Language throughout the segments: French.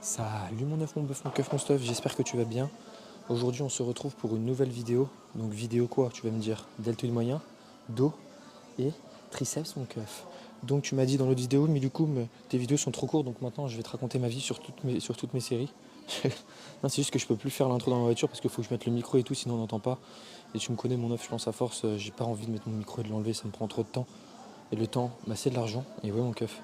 Salut mon œuf, mon bœuf, mon keuf, mon stuff, j'espère que tu vas bien. Aujourd'hui on se retrouve pour une nouvelle vidéo. Donc vidéo quoi, tu vas me dire? Deltoïde moyen, dos et triceps mon keuf. Donc tu m'as dit dans l'autre vidéo, mais du coup tes vidéos sont trop courtes, donc maintenant je vais te raconter ma vie sur toutes mes séries. Non, c'est juste que je peux plus faire l'intro dans ma voiture parce qu'il faut que je mette le micro et tout, sinon on n'entend pas. Et tu me connais mon œuf, je lance à force, j'ai pas envie de mettre mon micro et de l'enlever, ça me prend trop de temps. Et le temps, bah, c'est de l'argent, et ouais mon keuf.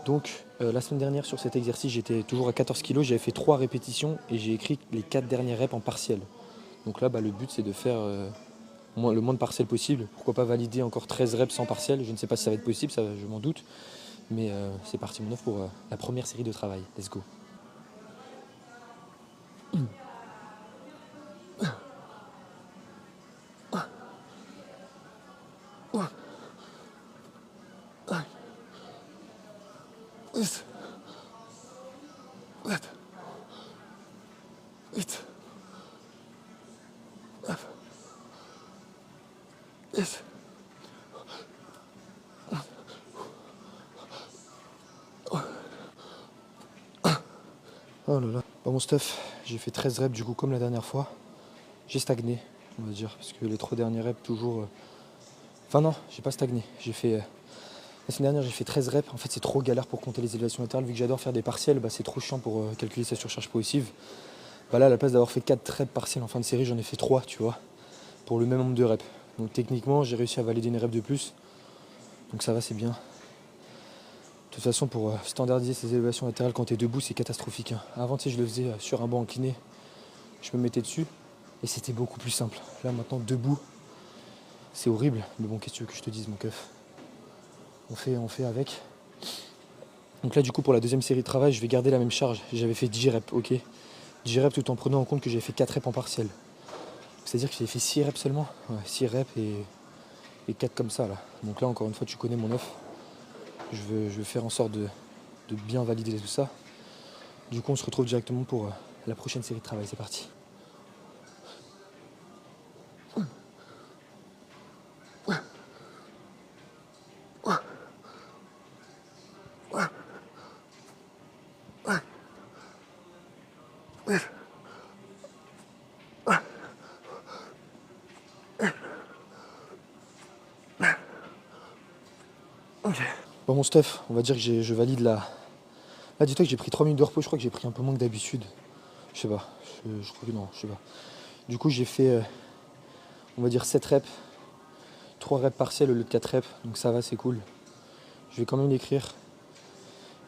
Donc la semaine dernière sur cet exercice j'étais toujours à 14 kg, j'avais fait 3 répétitions et j'ai écrit les 4 dernières reps en partiel. Donc là le but c'est de faire le moins de partiels possible. Pourquoi pas valider encore 13 reps sans partiel, je ne sais pas si ça va être possible, ça, je m'en doute. Mais c'est parti mon œuf pour la première série de travail, let's go. Oh là là. Bon mon stuff, j'ai fait 13 reps du coup comme la dernière fois. J'ai stagné, on va dire, parce que les 3 dernières reps toujours... Enfin non, j'ai pas stagné. J'ai fait... La semaine dernière j'ai fait 13 reps. En fait c'est trop galère pour compter les élévations latérales. Vu que j'adore faire des partiels, bah, c'est trop chiant pour calculer sa surcharge progressive. Bah là à la place d'avoir fait 4 reps partiels en fin de série, j'en ai fait 3, tu vois, pour le même nombre de reps. Donc techniquement j'ai réussi à valider une rep de plus. Donc ça va, c'est bien. De toute façon, pour standardiser ces élévations latérales quand tu es debout, c'est catastrophique. Hein. Avant, tu sais, je le faisais sur un banc incliné. Je me mettais dessus et c'était beaucoup plus simple. Là, maintenant, debout, c'est horrible. Mais bon, qu'est-ce que tu veux que je te dise, mon keuf? On fait avec. Donc là, du coup, pour la deuxième série de travail, je vais garder la même charge. J'avais fait 10 reps, ok. 10 reps tout en prenant en compte que j'avais fait 4 reps en partiel. C'est-à-dire que j'ai fait 6 reps seulement. Ouais, 6 reps et 4 comme ça, là. Donc là, encore une fois, tu connais mon œuf. Je veux faire en sorte de bien valider tout ça. Du coup on se retrouve directement pour la prochaine série de travail, c'est parti. Okay. Bon mon stuff, on va dire que je valide la... Là dis-toi que j'ai pris 3 minutes de repos, je crois que j'ai pris un peu moins que d'habitude. Je sais pas, je crois que non, je sais pas. Du coup j'ai fait, on va dire 7 reps, 3 reps partiels au lieu de 4 reps, donc ça va, c'est cool. Je vais quand même l'écrire.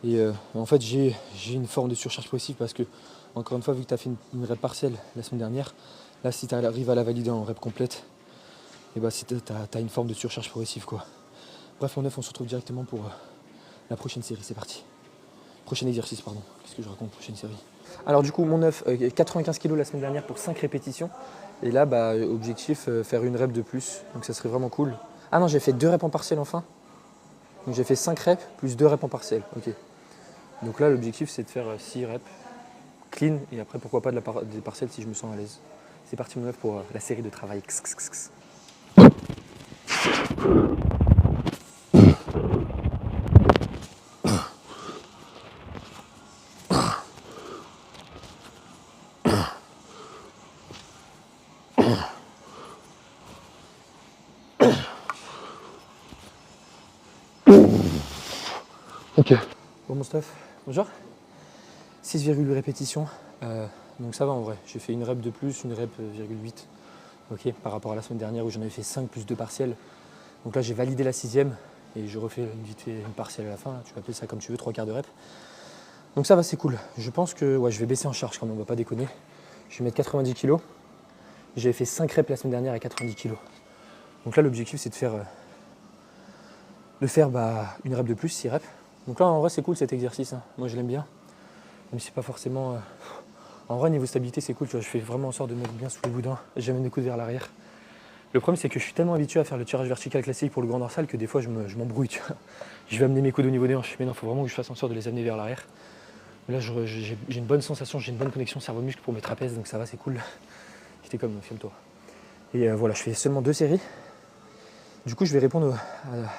Et en fait j'ai une forme de surcharge progressive parce que, encore une fois, vu que tu as fait une rep partielle la semaine dernière, là si tu arrives à la valider en rep complète, et bah tu as une forme de surcharge progressive quoi. Bref mon œuf, on se retrouve directement pour la prochaine série, c'est parti. Prochain exercice, pardon. Qu'est-ce que je raconte, prochaine série. Alors du coup, mon œuf, 95 kg la semaine dernière pour 5 répétitions. Et là, bah, objectif, faire une rep de plus. Donc ça serait vraiment cool. Ah non, j'ai fait 2 reps en partiel enfin. Donc j'ai fait 5 reps plus 2 reps en partiel. Ok. Donc là, l'objectif, c'est de faire 6 reps clean. Et après, pourquoi pas des partiels si je me sens à l'aise. C'est parti mon œuf pour la série de travail. Ok. Bon mon stuff, bonjour. 6,8 répétitions. Donc ça va en vrai. J'ai fait une rep de plus, une rep 0,8. Ok, par rapport à la semaine dernière où j'en avais fait 5 plus 2 partiels. Donc là j'ai validé la 6e et je refais vite fait une partielle à la fin. Tu peux appeler ça comme tu veux, 3 quarts de rep. Donc ça va, c'est cool. Je pense que ouais, je vais baisser en charge quand même, on va pas déconner. Je vais mettre 90 kg. J'avais fait 5 reps la semaine dernière à 90 kg. Donc là l'objectif c'est de faire une rep de plus, 6 reps. Donc là en vrai c'est cool cet exercice, hein. Moi je l'aime bien. Même si c'est pas forcément... En vrai niveau stabilité c'est cool, tu vois, je fais vraiment en sorte de mettre bien sous les boudins. J'amène les coudes vers l'arrière. Le problème c'est que je suis tellement habitué à faire le tirage vertical classique pour le grand dorsal que des fois je m'embrouille, tu vois. Je vais amener mes coudes au niveau des hanches, mais non, il faut vraiment que je fasse en sorte de les amener vers l'arrière. Là j'ai une bonne sensation, j'ai une bonne connexion cerveau-muscle pour mes trapèzes, donc ça va, c'est cool. J'étais comme, filme-toi. Et voilà, je fais seulement 2 séries. Du coup je vais répondre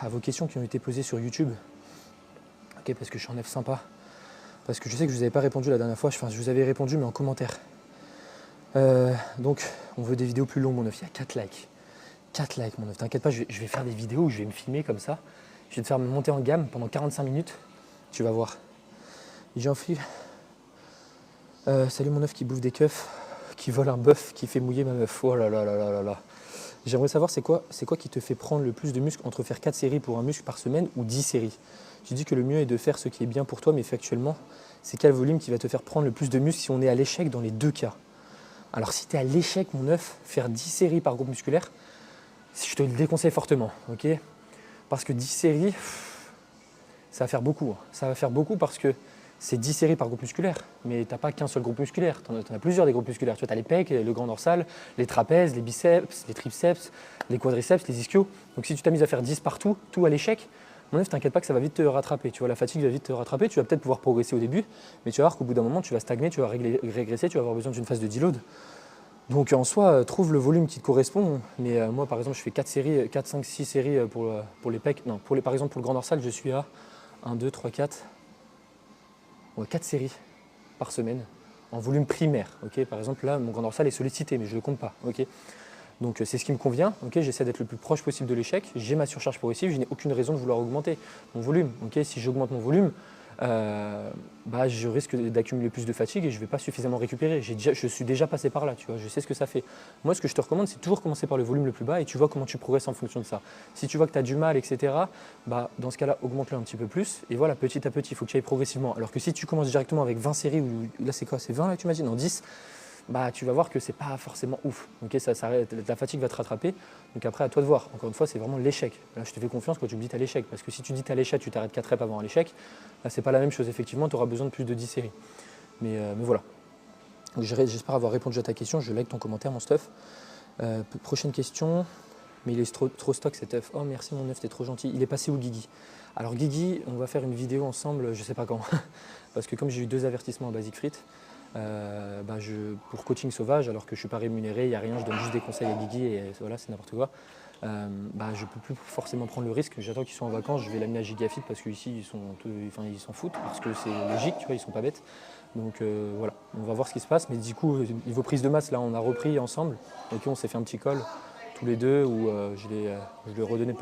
à vos questions qui ont été posées sur YouTube. Ok, parce que je suis en F sympa. parce que je sais que je vous avais pas répondu la dernière fois, enfin je vous avais répondu mais en commentaire. Donc on veut des vidéos plus longues mon neuf, il y a 4 likes. 4 likes mon neuf, t'inquiète pas, je vais faire des vidéos où je vais me filmer comme ça. Je vais te faire monter en gamme pendant 45 minutes, tu vas voir. Jean-Philippe, salut mon neuf qui bouffe des keufs, qui vole un bœuf, qui fait mouiller ma meuf. Oh là là là là là là. J'aimerais savoir c'est quoi qui te fait prendre le plus de muscles entre faire 4 séries pour un muscle par semaine ou 10 séries. Tu dis que le mieux est de faire ce qui est bien pour toi, mais factuellement, c'est quel volume qui va te faire prendre le plus de muscles si on est à l'échec dans les deux cas. Alors si tu es à l'échec mon neuf, faire 10 séries par groupe musculaire, je te le déconseille fortement, ok? Parce que 10 séries, ça va faire beaucoup. Ça va faire beaucoup parce que c'est 10 séries par groupe musculaire, mais tu n'as pas qu'un seul groupe musculaire, tu en as plusieurs des groupes musculaires. Tu as les pecs, le grand dorsal, les trapèzes, les biceps, les triceps, les quadriceps, les ischios. Donc si tu t'amuses à faire 10 partout, tout à l'échec, mon neuf, t'inquiète pas que ça va vite te rattraper. Tu vois, la fatigue va vite te rattraper, tu vas peut-être pouvoir progresser au début, mais tu vas voir qu'au bout d'un moment, tu vas stagner, tu vas régresser, tu vas avoir besoin d'une phase de deload. Donc en soi, trouve le volume qui te correspond. Mais moi, par exemple, je fais 4 séries, 4, 5, 6 séries pour les pecs. Non, par exemple, pour le grand dorsal, je suis à 1, 2, 3, 4. Ouais, 4 séries par semaine en volume primaire. Okay, par exemple, là, mon grand dorsal est sollicité, mais je ne le compte pas. Okay, donc c'est ce qui me convient. Okay, j'essaie d'être le plus proche possible de l'échec. J'ai ma surcharge progressive, je n'ai aucune raison de vouloir augmenter mon volume. Okay, si j'augmente mon volume, je risque d'accumuler plus de fatigue et je ne vais pas suffisamment récupérer. Je suis déjà passé par là, tu vois, je sais ce que ça fait. Moi, ce que je te recommande, c'est toujours commencer par le volume le plus bas et tu vois comment tu progresses en fonction de ça. Si tu vois que tu as du mal, etc., dans ce cas-là, augmente-le un petit peu plus. Et voilà, petit à petit, il faut que tu ailles progressivement. Alors que si tu commences directement avec 20 séries, ou là c'est quoi, c'est 20 là que tu m'as dit, non 10, tu vas voir que c'est pas forcément ouf. Okay, la fatigue va te rattraper. Donc après, à toi de voir. Encore une fois, c'est vraiment l'échec. Là, je te fais confiance quand tu me dis tu as l'échec. Parce que si tu dis tu as l'échec, tu t'arrêtes 4 reps avant un échec, là, c'est pas la même chose. Effectivement, tu auras besoin de plus de 10 séries. Mais voilà. J'espère avoir répondu à ta question. Je like ton commentaire, mon stuff. Prochaine question. Mais il est trop stock cet œuf. Oh merci mon œuf, t'es trop gentil. Il est passé où Guigui? Alors Guigui, on va faire une vidéo ensemble, je sais pas quand. Parce que comme j'ai eu 2 avertissements à Basic Fit, pour coaching sauvage, alors que je ne suis pas rémunéré, il n'y a rien, je donne juste des conseils à Guigui et voilà, c'est n'importe quoi. Je ne peux plus forcément prendre le risque. J'attends qu'ils soient en vacances, je vais l'amener à Gigafit parce qu'ici ils s'en foutent parce que c'est logique, tu vois, ils sont pas bêtes. Donc voilà, on va voir ce qui se passe. Mais du coup, niveau prise de masse, là on a repris ensemble. Okay, on s'est fait un petit call tous les deux où je lui ai redonné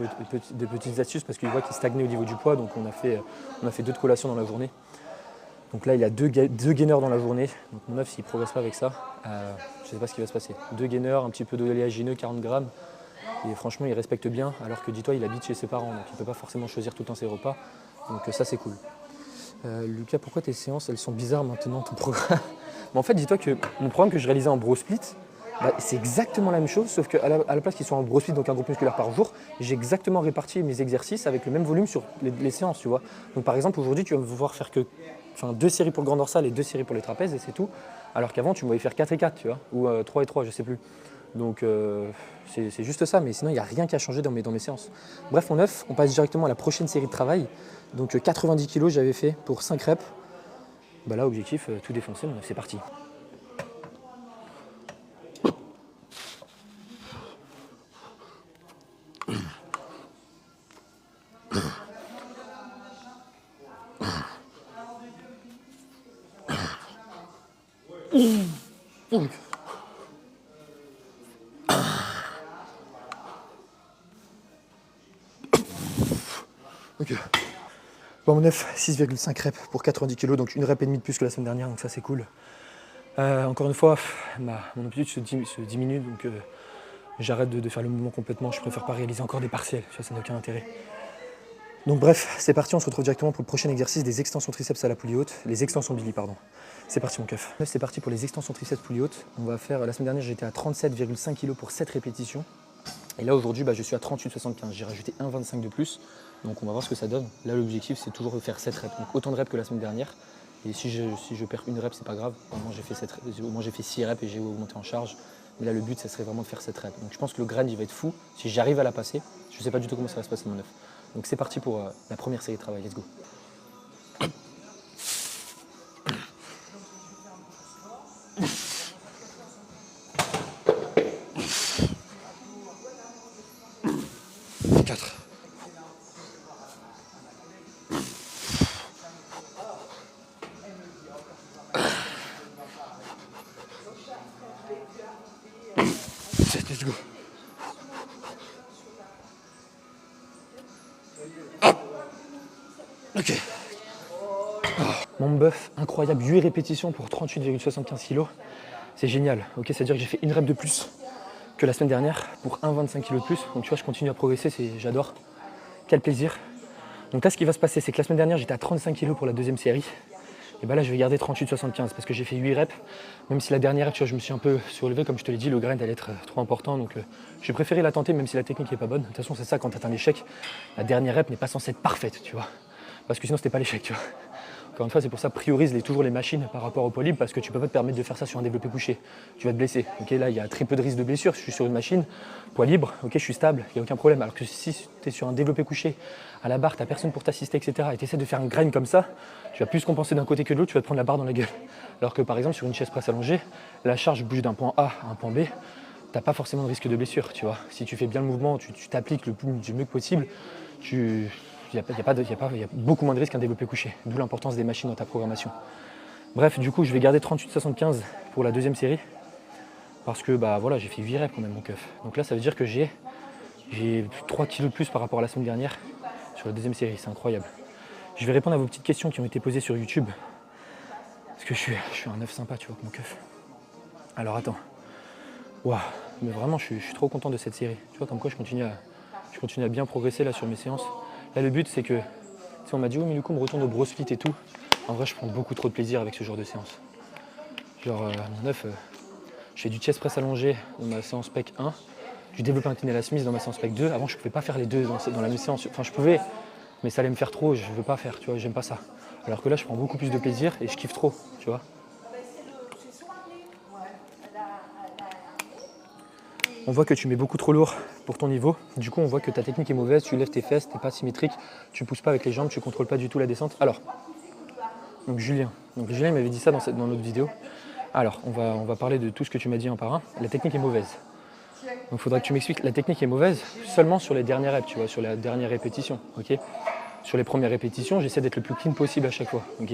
des petites astuces parce qu'il voit qu'il stagnait au niveau du poids. Donc on a fait 2 collations dans la journée. Donc là, il a 2 gainers dans la journée. Donc mon œuf, s'il ne progresse pas avec ça, je ne sais pas ce qui va se passer. 2 gainers, un petit peu d'oléagineux, 40 grammes. Et franchement, il respecte bien, alors que dis-toi, il habite chez ses parents. Donc il ne peut pas forcément choisir tout le temps ses repas. Donc ça, c'est cool. Lucas, pourquoi tes séances, elles sont bizarres maintenant, ton programme? En fait, dis-toi que mon programme que je réalisais en bro split, c'est exactement la même chose, sauf qu'à la place qu'ils soient en bro split, donc un groupe musculaire par jour, j'ai exactement réparti mes exercices avec le même volume sur les séances, tu vois. Donc par exemple, aujourd'hui, tu vas me voir faire que 2 séries pour le grand dorsal et 2 séries pour les trapèzes et c'est tout. Alors qu'avant, tu m'avais faire 4 et 4, tu vois, ou 3 et 3, je sais plus. Donc c'est juste ça, mais sinon, il n'y a rien qui a changé dans mes séances. Bref, on passe directement à la prochaine série de travail. Donc 90 kg, j'avais fait pour 5 reps. Là, objectif, tout défoncer, c'est parti. Ok. Bon, mon 6,5 reps pour 90 kg, donc 1 rep et demi de plus que la semaine dernière, donc ça c'est cool. Encore une fois, mon amplitude se diminue, donc j'arrête de faire le mouvement complètement, je préfère pas réaliser encore des partiels, ça n'a aucun intérêt. Donc bref, c'est parti, on se retrouve directement pour le prochain exercice des extensions triceps à la poulie haute, les extensions Billy, pardon. C'est parti mon keuf. C'est parti pour les extensions triceps poulie haute. On va faire, la semaine dernière j'étais à 37,5 kg pour 7 répétitions. Et là aujourd'hui je suis à 38,75, j'ai rajouté 1,25 de plus. Donc on va voir ce que ça donne. Là l'objectif c'est toujours de faire 7 reps, donc autant de reps que la semaine dernière. Et si je perds une rep, c'est pas grave. Au moins j'ai fait 6 reps et j'ai augmenté en charge. Mais là le but ça serait vraiment de faire 7 reps. Donc je pense que le grain il va être fou. Si j'arrive à la passer, je ne sais pas du tout comment ça va se passer mon œuf. Donc c'est parti pour la première série de travail, let's go. Let's go. Ok. Mon bœuf, incroyable, 8 répétitions pour 38,75 kg. C'est génial, ok, c'est-à-dire que j'ai fait une rep de plus que la semaine dernière pour 1,25 kg de plus. Donc tu vois, je continue à progresser, j'adore. Quel plaisir. Donc là, ce qui va se passer, c'est que la semaine dernière, j'étais à 35 kg pour la deuxième série. Et bah là, je vais garder 38,75 parce que j'ai fait 8 reps. Même si la dernière rep, tu vois, je me suis un peu surélevé, comme je te l'ai dit, le grind allait être trop important. Donc j'ai préféré la tenter, même si la technique n'est pas bonne. De toute façon, c'est ça, quand tu atteins l'échec, la dernière rep n'est pas censée être parfaite, tu vois. Parce que sinon, c'était pas l'échec, tu vois. Encore une fois, c'est pour ça, priorise toujours les machines par rapport au poids libre parce que tu peux pas te permettre de faire ça sur un développé couché. Tu vas te blesser. Okay, là, il y a très peu de risque de blessure. Je suis sur une machine, poids libre, ok, je suis stable, il n'y a aucun problème. Alors que si tu es sur un développé couché, à la barre, tu n'as personne pour t'assister, etc. et tu essaies de faire un grind comme ça, tu vas plus compenser d'un côté que de l'autre, tu vas te prendre la barre dans la gueule. Alors que par exemple, sur une chaise presse allongée, la charge bouge d'un point A à un point B, tu n'as pas forcément de risque de blessure. Tu vois. Si tu fais bien le mouvement, tu t'appliques du mieux que possible, il y a beaucoup moins de risques qu'un développé couché, d'où l'importance des machines dans ta programmation. Bref, du coup, je vais garder 38,75 pour la deuxième série parce que bah, voilà, j'ai fait 8 reps quand même mon keuf. Donc là, ça veut dire que j'ai 3 kg de plus par rapport à la semaine dernière sur la deuxième série, c'est incroyable. Je vais répondre à vos petites questions qui ont été posées sur YouTube parce que je suis un œuf sympa, tu vois, avec mon keuf. Alors attends, waouh, mais vraiment, je suis trop content de cette série. Tu vois, comme quoi je continue à bien progresser là sur mes séances. Là, le but, c'est que, on m'a dit, oh, Miluko, on retourne au bro split et tout. En vrai, je prends beaucoup trop de plaisir avec ce genre de séance. Genre, mon œuf, je fais du chest press allongé dans ma séance PEC 1, du développé incliné à la Smith dans ma séance PEC 2. Avant, je pouvais pas faire les deux dans la même séance. Enfin, je pouvais, mais ça allait me faire trop, je veux pas faire, tu vois, j'aime pas ça. Alors que là, je prends beaucoup plus de plaisir et je kiffe trop, tu vois. On voit que tu mets beaucoup trop lourd pour ton niveau. Du coup, on voit que ta technique est mauvaise, tu lèves tes fesses, tu n'es pas symétrique, tu pousses pas avec les jambes, tu contrôles pas du tout la descente. Alors, donc Julien m'avait dit ça dans notre vidéo. Alors, on va parler de tout ce que tu m'as dit un par un. La technique est mauvaise. Donc, il faudra que tu m'expliques. La technique est mauvaise seulement sur les dernières reps, tu vois, sur la dernière répétition. Ok. Sur les premières répétitions, j'essaie d'être le plus clean possible à chaque fois. Ok.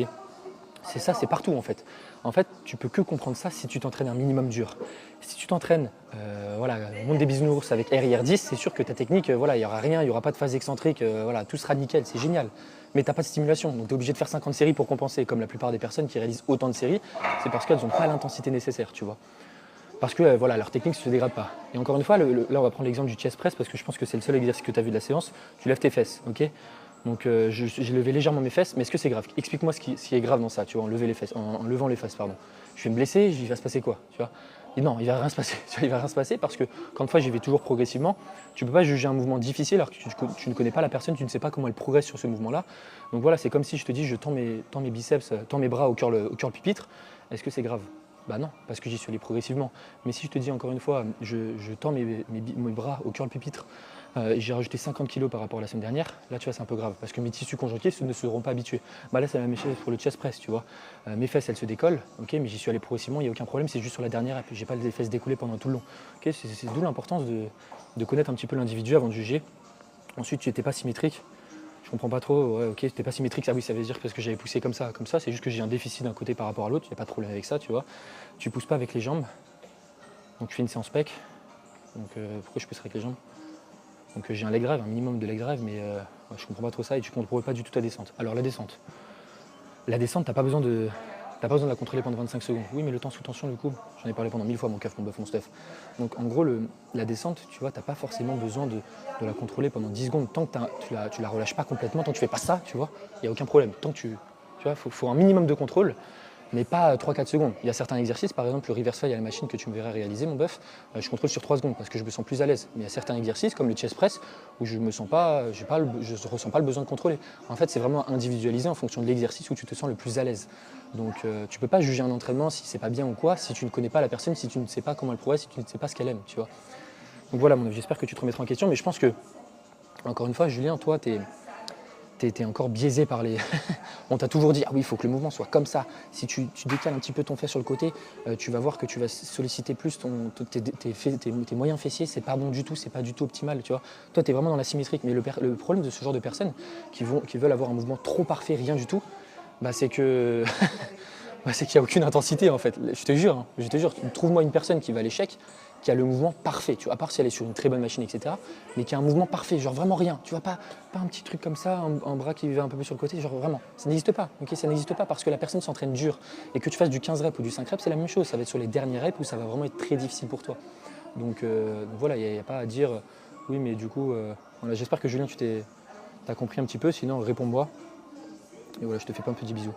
C'est ça, c'est partout en fait. En fait, tu peux que comprendre ça si tu t'entraînes un minimum dur. Si tu t'entraînes, voilà, au monde des bisounours avec RIR10, c'est sûr que ta technique, voilà, il n'y aura rien, il n'y aura pas de phase excentrique, voilà, tout sera nickel, c'est génial. Mais tu n'as pas de stimulation, donc tu es obligé de faire 50 séries pour compenser. Comme la plupart des personnes qui réalisent autant de séries, c'est parce qu'elles n'ont pas l'intensité nécessaire, tu vois. Parce que voilà, leur technique ne se dégrade pas. Et encore une fois, là on va prendre l'exemple du chest press parce que je pense que c'est le seul exercice que tu as vu de la séance. Tu lèves tes fesses, ok. Donc j'ai levé légèrement mes fesses, mais est-ce que c'est grave? Explique-moi ce qui est grave dans ça, tu vois, en levant les fesses, pardon. Je vais me blesser, il va se passer quoi, tu vois? Et non, il va rien se passer. Il va rien se passer parce que quand une fois j'y vais toujours progressivement, tu ne peux pas juger un mouvement difficile alors que tu ne connais pas la personne, tu ne sais pas comment elle progresse sur ce mouvement-là. Donc voilà, c'est comme si je te dis je tends mes biceps, tends mes bras au curl pupitre. Est-ce que c'est grave? Bah non, parce que j'y suis allé progressivement. Mais si je te dis encore une fois, je tends mes bras au curl pupitre, j'ai rajouté 50 kg par rapport à la semaine dernière, là tu vois c'est un peu grave parce que mes tissus conjonctifs ne seront pas habitués. Bah là c'est la même chose pour le chest press, tu vois. Mes fesses elles se décollent, ok, mais j'y suis allé progressivement, il n'y a aucun problème, c'est juste sur la dernière et puis j'ai pas les fesses décollées pendant tout le long. Okay, c'est d'où l'importance de connaître un petit peu l'individu avant de juger. Ensuite tu n'étais pas symétrique, je comprends pas trop, ouais, ok, tu n'étais pas symétrique, ah oui ça veut dire parce que j'avais poussé comme ça, c'est juste que j'ai un déficit d'un côté par rapport à l'autre, il n'y a pas de problème avec ça, tu vois. Tu pousses pas avec les jambes, donc je fais une séance pec, donc pourquoi je pousserai avec les jambes? Donc j'ai un leg drive, un minimum de leg drive, mais je comprends pas trop ça et tu ne contrôles pas du tout ta descente. Alors la descente, t'as pas besoin de la contrôler pendant 25 secondes. Oui, mais le temps sous tension, du coup, j'en ai parlé pendant 1000 fois, mon caf, mon bœuf, mon stuff. Donc en gros, la descente, tu vois, t'as pas forcément besoin de la contrôler pendant 10 secondes. Tant que tu la relâches pas complètement, tant que tu fais pas ça, tu vois, il n'y a aucun problème. Tant que tu vois, faut un minimum de contrôle. Mais pas 3-4 secondes. Il y a certains exercices, par exemple le reverse fly à la machine que tu me verras réaliser, mon bœuf, je contrôle sur 3 secondes parce que je me sens plus à l'aise. Mais il y a certains exercices, comme le chest press, où je ne ressens pas le besoin de contrôler. En fait, c'est vraiment individualisé en fonction de l'exercice où tu te sens le plus à l'aise. Donc tu ne peux pas juger un entraînement si c'est pas bien ou quoi, si tu ne connais pas la personne, si tu ne sais pas comment elle progresse, si tu ne sais pas ce qu'elle aime, tu vois. Donc voilà, j'espère que tu te remettras en question, mais je pense que, encore une fois, Julien, toi, t'es encore biaisé par les... On t'a toujours dit, ah oui, il faut que le mouvement soit comme ça. Si tu décales un petit peu ton fesse sur le côté, tu vas voir que tu vas solliciter plus tes moyens fessiers. C'est pas bon du tout, c'est pas du tout optimal, tu vois. Toi, tu es vraiment dans la symétrique. Mais le problème de ce genre de personnes qui veulent avoir un mouvement trop parfait, rien du tout, bah, c'est que Bah, c'est qu'il n'y a aucune intensité en fait. Je te jure, trouve-moi une personne qui va à l'échec, qui a le mouvement parfait, tu vois, à part si elle est sur une très bonne machine, etc. Mais qui a un mouvement parfait, genre vraiment rien. Tu vois, pas un petit truc comme ça, un bras qui va un peu plus sur le côté, genre vraiment. Ça n'existe pas, ok? Ça n'existe pas parce que la personne s'entraîne dur. Et que tu fasses du 15 reps ou du 5 reps, c'est la même chose. Ça va être sur les derniers reps où ça va vraiment être très difficile pour toi. Donc voilà, il n'y a pas à dire, oui, mais du coup, voilà, j'espère que Julien, t'as compris un petit peu, sinon réponds-moi. Et voilà, je te fais plein de petits bisous.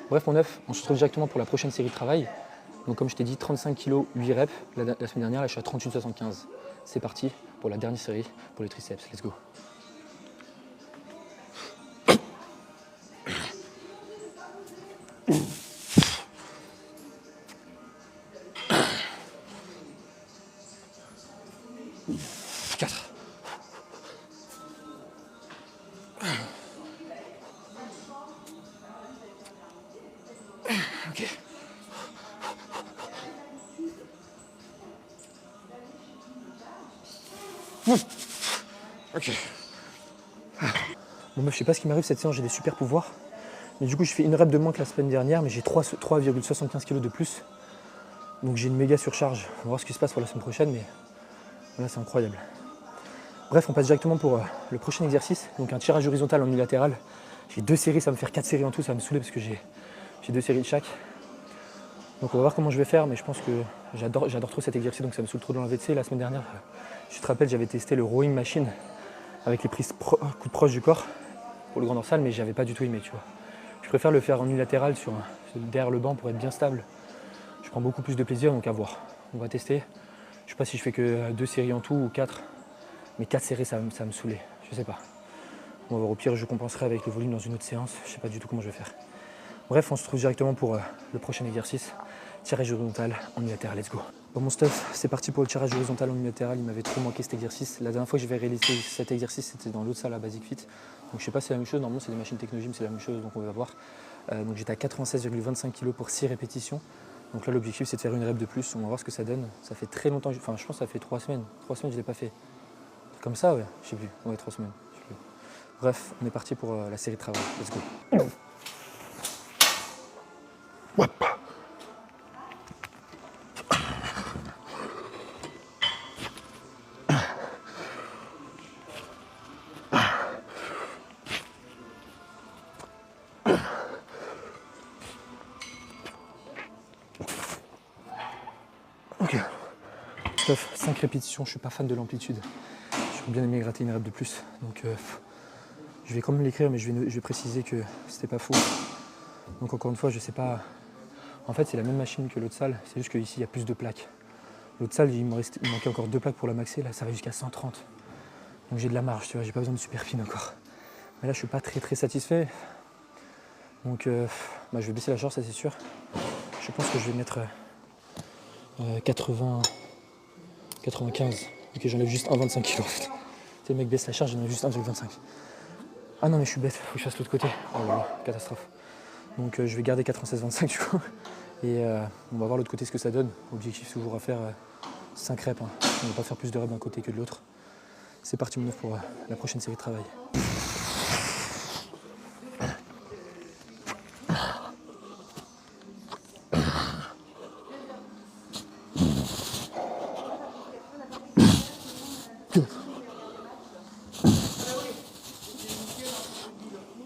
Bref, mon œuf, on se retrouve directement pour la prochaine série de travail. Donc comme je t'ai dit, 35 kg, 8 reps. La semaine dernière, là, je suis à 38,75. C'est parti pour la dernière série, pour les triceps. Let's go. Ok. Ok. Bon, meuf, je sais pas ce qui m'arrive cette séance, j'ai des super pouvoirs. Mais du coup, je fais une rep de moins que la semaine dernière, mais j'ai 3,75 kg de plus. Donc j'ai une méga surcharge. On va voir ce qui se passe pour la semaine prochaine, mais là, c'est incroyable. Bref, on passe directement pour le prochain exercice. Donc un tirage horizontal en unilatéral. J'ai 2 séries, ça va me faire 4 séries en tout, ça va me saouler parce que j'ai 2 séries de chaque. Donc on va voir comment je vais faire, mais je pense que j'adore trop cet exercice, donc ça me saoule trop de l'enlever. Tu sais, la semaine dernière, je te rappelle, j'avais testé le rowing machine avec les prises coudes proches du corps pour le grand dorsal, mais j'avais pas du tout aimé, tu vois. Je préfère le faire en unilatéral derrière le banc pour être bien stable. Je prends beaucoup plus de plaisir, donc à voir. On va tester. Je sais pas si je fais que 2 séries en tout ou 4, mais 4 séries, ça va me saouler. Je sais pas. On va voir, au pire, je compenserai avec le volume dans une autre séance. Je sais pas du tout comment je vais faire. Bref, on se retrouve directement pour le prochain exercice. Tirage horizontal en unilatéral, let's go. Bon, mon stuff, c'est parti pour le tirage horizontal en unilatéral. Il m'avait trop manqué cet exercice. La dernière fois que j'avais réalisé cet exercice, c'était dans l'autre salle à Basic Fit. Donc je sais pas si c'est la même chose. Normalement, c'est des machines Technogym, c'est la même chose. Donc on va voir. Donc j'étais à 96,25 kg pour 6 répétitions. Donc là, l'objectif, c'est de faire une rep de plus. On va voir ce que ça donne. Ça fait très longtemps. Enfin, je pense que ça fait 3 semaines. 3 semaines, je ne l'ai pas fait. Comme ça, ouais. Je sais plus. Ouais, 3 semaines. Je sais plus. Bref, on est parti pour la série de travail. Let's go. Ok. Stuff, 5 répétitions. Je suis pas fan de l'amplitude. J'aurais bien aimé gratter une rep de plus. Donc je vais quand même l'écrire, mais je vais préciser que c'était pas faux. Donc encore une fois, je sais pas. En fait, c'est la même machine que l'autre salle. C'est juste qu'ici, il y a plus de plaques. L'autre salle, il manquait encore 2 plaques pour la maxer. Là, ça va jusqu'à 130. Donc j'ai de la marge, tu vois. J'ai pas besoin de super fine encore. Mais là, je suis pas très satisfait. Donc je vais baisser la charge, ça c'est sûr. Je pense que je vais mettre 80, 95. Ok, j'enlève juste 1,25 kg en fait. Le mec baisse la charge, j'enlève juste 1,25. Ah non, mais je suis bête, faut que je fasse l'autre côté. Oh là là, catastrophe. Donc je vais garder 96,25 du coup. Et on va voir l'autre côté ce que ça donne. Objectif c'est toujours à faire 5 reps. Hein. On ne va pas faire plus de reps d'un côté que de l'autre. C'est parti mon œuf pour la prochaine série de travail.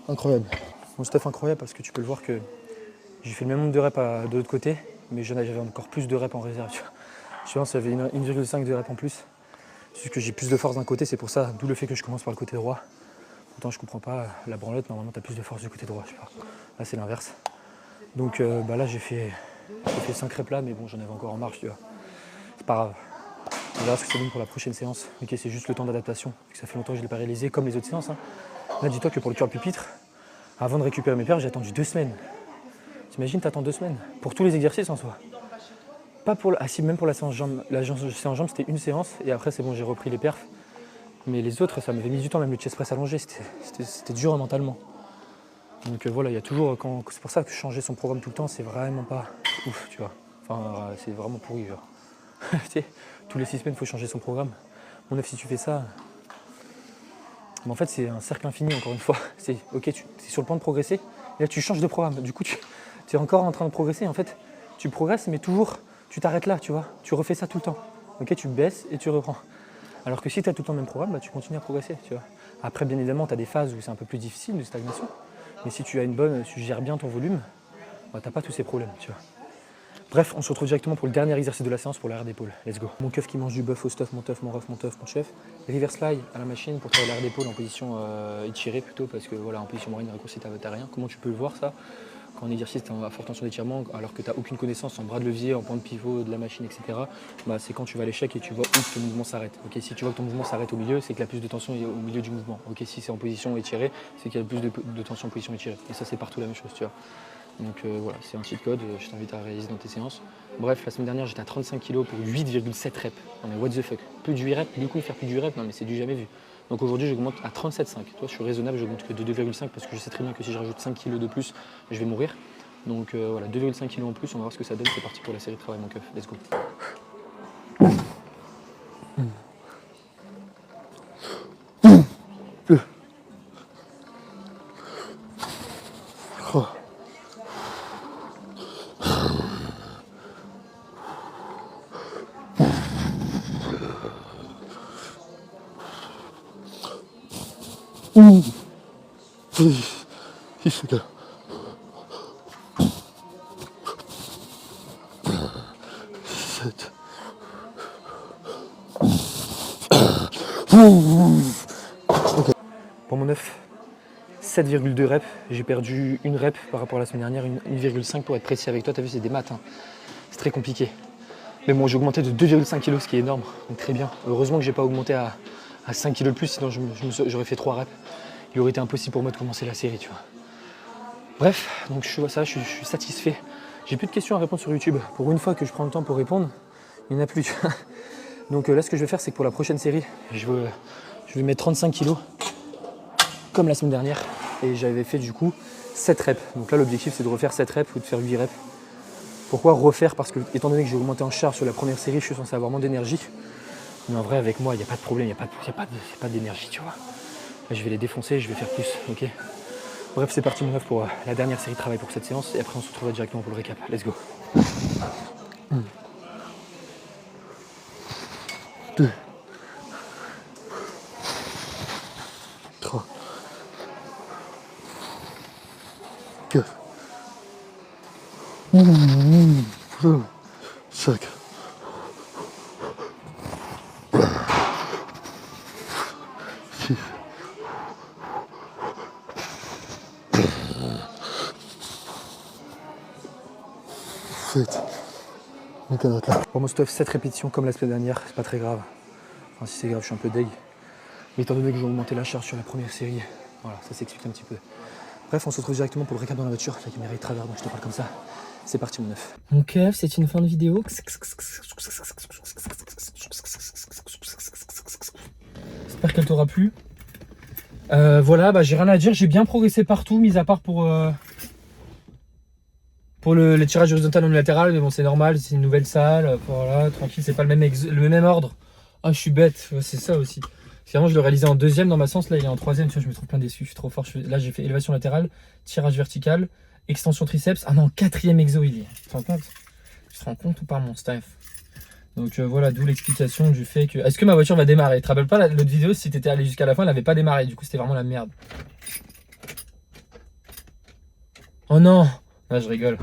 Incroyable. Mon stuff incroyable parce que tu peux le voir que j'ai fait le même nombre de reps de l'autre côté, mais j'avais encore plus de reps en réserve. Tu vois. Je pense qu'il y avait 1,5 de reps en plus. C'est juste que j'ai plus de force d'un côté, c'est pour ça, d'où le fait que je commence par le côté droit. Pourtant je comprends pas, la branlette, normalement tu as plus de force du côté droit, je sais pas. Là c'est l'inverse. Donc là j'ai fait 5 reps là, mais bon j'en avais encore en marche, tu vois. C'est pas grave. On verra ce que ça donne pour la prochaine séance. Ok, c'est juste le temps d'adaptation, ça fait longtemps que je ne l'ai pas réalisé, comme les autres séances. Hein. Là dis-toi que pour le curl pupitre, avant de récupérer mes perfs, j'ai attendu 2 semaines. T'imagines, t'attends 2 semaines pour tous les exercices en soi. Pas pour si, même pour la séance jambes. La séance jambes, c'était une séance et après, c'est bon, j'ai repris les perfs. Mais les autres, ça m'avait mis du temps, même le chest press allongé, c'était dur mentalement. Donc voilà, il y a toujours. C'est pour ça que changer son programme tout le temps, c'est vraiment pas ouf, tu vois. Enfin, c'est vraiment pourri, genre. Tu sais, tous les 6 semaines, il faut changer son programme. Mon œuf, si tu fais ça. Mais en fait, c'est un cercle infini, encore une fois. C'est ok, tu es sur le point de progresser, et là, tu changes de programme. Du coup, tu es encore en train de progresser. En fait, tu progresses, mais toujours, tu t'arrêtes là, tu vois. Tu refais ça tout le temps. Ok, tu baisses et tu reprends. Alors que si tu as tout le temps le même programme, bah, tu continues à progresser, tu vois. Après, bien évidemment, tu as des phases où c'est un peu plus difficile de stagnation. Mais si tu gères bien ton volume, bah, tu n'as pas tous ces problèmes, tu vois. Bref, on se retrouve directement pour le dernier exercice de la séance pour l'arrière d'épaule. Let's go. Mon keuf qui mange du bœuf au stuff, mon teuf, mon ref, mon teuf, mon chef. Reverse fly à la machine pour travailler l'arrière d'épaule en position étirée plutôt, parce que voilà, en position moyenne, raccourci, t'as rien. Comment tu peux le voir ça? Quand en exercice, tu es à forte tension d'étirement, alors que tu n'as aucune connaissance en bras de levier, en point de pivot de la machine, etc., bah, c'est quand tu vas à l'échec et tu vois où ton mouvement s'arrête. Okay, si tu vois que ton mouvement s'arrête au milieu, c'est que la plus de tension est au milieu du mouvement. Okay, si c'est en position étirée, c'est qu'il y a plus de tension en position étirée. Et ça, c'est partout la même chose, tu vois. Donc voilà, c'est un cheat code, je t'invite à réaliser dans tes séances. Bref, la semaine dernière, j'étais à 35 kg pour 8,7 reps. Non mais what the fuck, plus de 8 reps, du coup faire plus de 8 reps, non mais c'est du jamais vu. Donc aujourd'hui, j'augmente à 37,5. Toi, je suis raisonnable, j'augmente que de 2,5 parce que je sais très bien que si je rajoute 5 kg de plus, je vais mourir. Donc voilà, 2,5 kg en plus, on va voir ce que ça donne. C'est parti pour la série de travail, mon keuf. Let's go. Pour mon 9, 7,2 reps. J'ai perdu une rep par rapport à la semaine dernière, 1,5 pour être précis avec toi. T'as vu, c'est des maths, hein. C'est très compliqué. Mais bon, j'ai augmenté de 2,5 kg, ce qui est énorme. Donc très bien. Heureusement que j'ai pas augmenté à 5 kg de plus, sinon j'aurais fait 3 reps. Il aurait été impossible pour moi de commencer la série, tu vois. Bref, donc je vois ça, je suis satisfait. J'ai plus de questions à répondre sur YouTube. Pour une fois que je prends le temps pour répondre, il n'y en a plus. Donc là, ce que je vais faire, c'est que pour la prochaine série, je vais mettre 35 kg, comme la semaine dernière. Et j'avais fait du coup 7 reps. Donc là, l'objectif, c'est de refaire 7 reps ou de faire 8 reps. Pourquoi refaire? Parce que, étant donné que j'ai augmenté en charge sur la première série, je suis censé avoir moins d'énergie. Mais en vrai, avec moi, il n'y a pas de problème, il n'y a pas d'énergie, tu vois. Là, je vais les défoncer, je vais faire plus, ok? Bref, c'est parti mon neuf pour la dernière série de travail pour cette séance. Et après, on se retrouvera directement pour le récap. Let's go. 2, 3, 4, 5, 6, 7. Donc on note là. Pour mon stuff, 7 répétitions comme la semaine dernière, c'est pas très grave. Enfin, si c'est grave, je suis un peu deg. Mais étant donné que j'ai augmenté la charge sur la première série, voilà, ça s'explique un petit peu. Bref, on se retrouve directement pour le récap dans la voiture. La caméra est travers, donc je te parle comme ça. C'est parti mon neuf. Mon keuf, c'est une fin de vidéo. J'espère qu'elle t'aura plu. Voilà, bah, j'ai rien à dire. J'ai bien progressé partout, mis à part pour le tirage horizontal unilatéral. Mais bon, c'est normal, c'est une nouvelle salle. Voilà, tranquille, c'est pas le même ordre. Ah, je suis bête, ouais, c'est ça aussi. Finalement, je le réalisais en deuxième dans ma séance. Là, il est en troisième. Tu vois, je me trouve plein déçu. Je suis trop fort. Là, j'ai fait élévation latérale, tirage vertical, extension triceps. Ah non, quatrième exo, il est. Tu te rends compte? Tu te rends compte ou pas, mon staff? Donc voilà, d'où l'explication du fait que... Est-ce que ma voiture va démarrer? Tu te rappelles pas l'autre vidéo, si t'étais allé jusqu'à la fin, elle n'avait pas démarré. Du coup, c'était vraiment la merde. Oh non! Là, je rigole.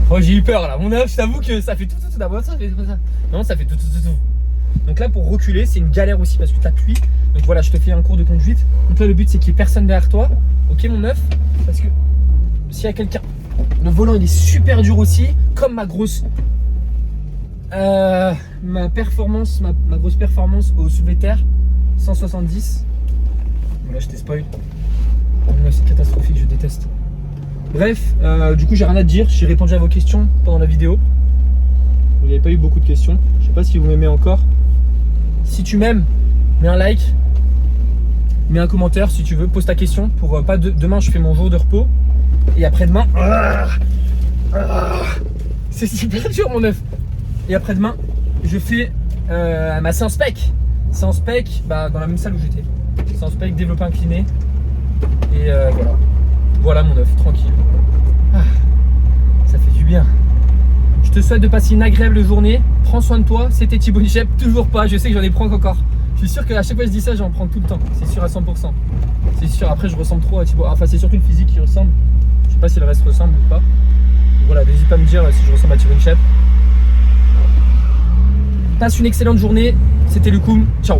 Oh, j'ai eu peur là. Mon œuf, je t'avoue que ça fait tout d'abord. Ça fait ça. Non, ça fait tout. Donc là, pour reculer, c'est une galère aussi parce que tu appuies. Donc voilà, je te fais un cours de conduite. Donc là, le but, c'est qu'il n'y ait personne derrière toi. Ok, mon œuf? Parce que s'il y a quelqu'un... Le volant, il est super dur aussi. Comme ma grosse... ma grosse performance au soulevé de terre. 170. Voilà, je t'ai spoil. Là, c'est catastrophique, je déteste. Bref, du coup, j'ai rien à te dire. J'ai répondu à vos questions pendant la vidéo. Vous n'avez pas eu beaucoup de questions. Je sais pas si vous m'aimez encore. Si tu m'aimes, mets un like. Mets un commentaire si tu veux. Pose ta question. Pour pas demain, je fais mon jour de repos. Et après-demain... c'est super dur, mon œuf. Et après-demain, je fais ma séance spec. Séance spec, bah, dans la même salle où j'étais. Séance spec, développé incliné. Et voilà. Voilà mon œuf, tranquille. Ah, ça fait du bien. Je te souhaite de passer une agréable journée. Prends soin de toi. C'était Thibaut Nichep. Toujours pas. Je sais que j'en ai pris encore. Je suis sûr qu'à chaque fois que je dis ça, j'en prends tout le temps. C'est sûr à 100%. C'est sûr. Après, je ressemble trop à Thibaut. Enfin, c'est surtout le physique qui ressemble. Je sais pas si le reste ressemble ou pas. Donc voilà, n'hésite pas à me dire si je ressemble à Thibaut Nichep. Passe une excellente journée. C'était Lucum. Ciao.